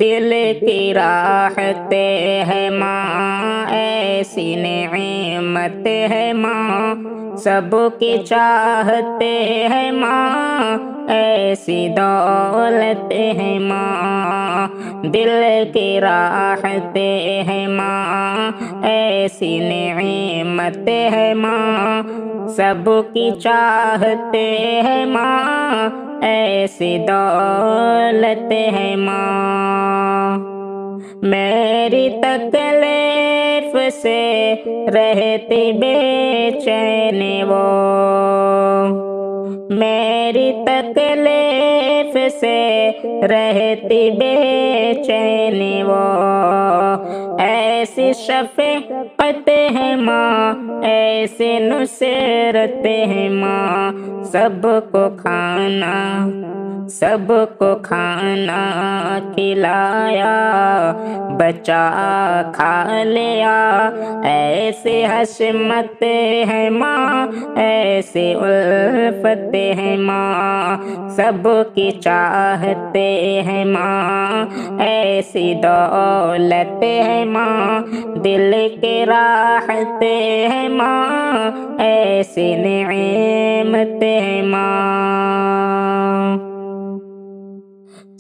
دل کی راحتے ہے ماں، ایسی نعمت ہے ماں، سب کی چاہتے ہے ماں، ایسی دولت ہے ماں، دل کی راحتے ہے ماں، ایسی نعمت ہے ماں، سب کی چاہتے ہے ماں، ایسی دولت ہے ماں۔ میری تکلیف سے رہتی بے چین وہ، میری تکلیف سے رہتی بے چین وہ، ایسی شفقت ہے ماں، ایسی نصرت ہے ماں، سب کو کھانا کھلایا، بچا کھا لیا، ایسی حشمت ہے ماں، ایسی الفت ہے ماں، سب کی چاہتے ہیں ماں، ایسی دولت ہے ماں، دل کی راحتے ہے ماں، ایسی نعمت ہے ماں۔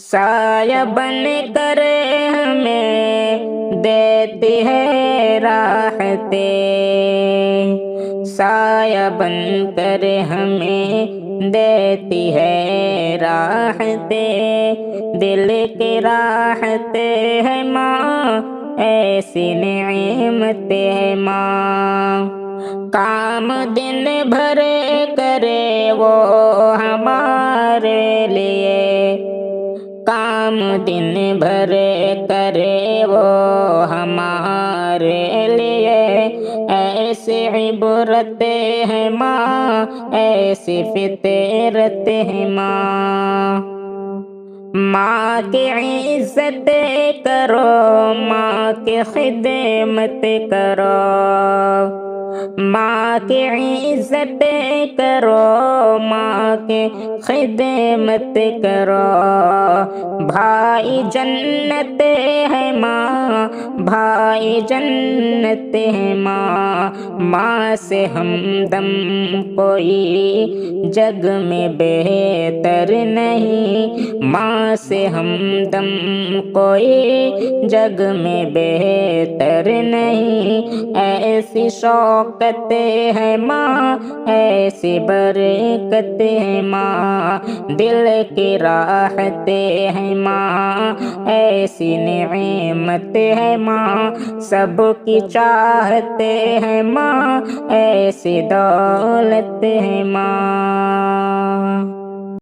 سایہ بن کر ہمیں دیتی ہے راحتیں، سایہ بن کر ہمیں دیتی ہے راحتیں، دل کی راحتیں ہے ماں، ایسی نعمت ہے ماں، کام دن بھر کرے وہ ہمارے لیے، کام دن بھر کرے وہ ہمارے لیے، ایسی عبرت ہے ماں، ایسی فطرت ہے ماں، ماں کی عزت کرو، ماں کی خدمت کرو، ماں کی عزت کرو، ماں کی خدمت کرو، بھائی جنت ہے ماں، بھائی جنت ہے ماں، ماں سے ہمدم کوئی جگ میں بہتر نہیں، ماں سے ہمدم کوئی جگ میں بہتر نہیں، ایسی شوکت ہے ماں، ایسی برکت ہے ماں، دل کی راحتے ہے ماں، ایسی نعمت ہے ماں، سب کی چاہتے ہے ماں، ایسی دولت ہے ماں۔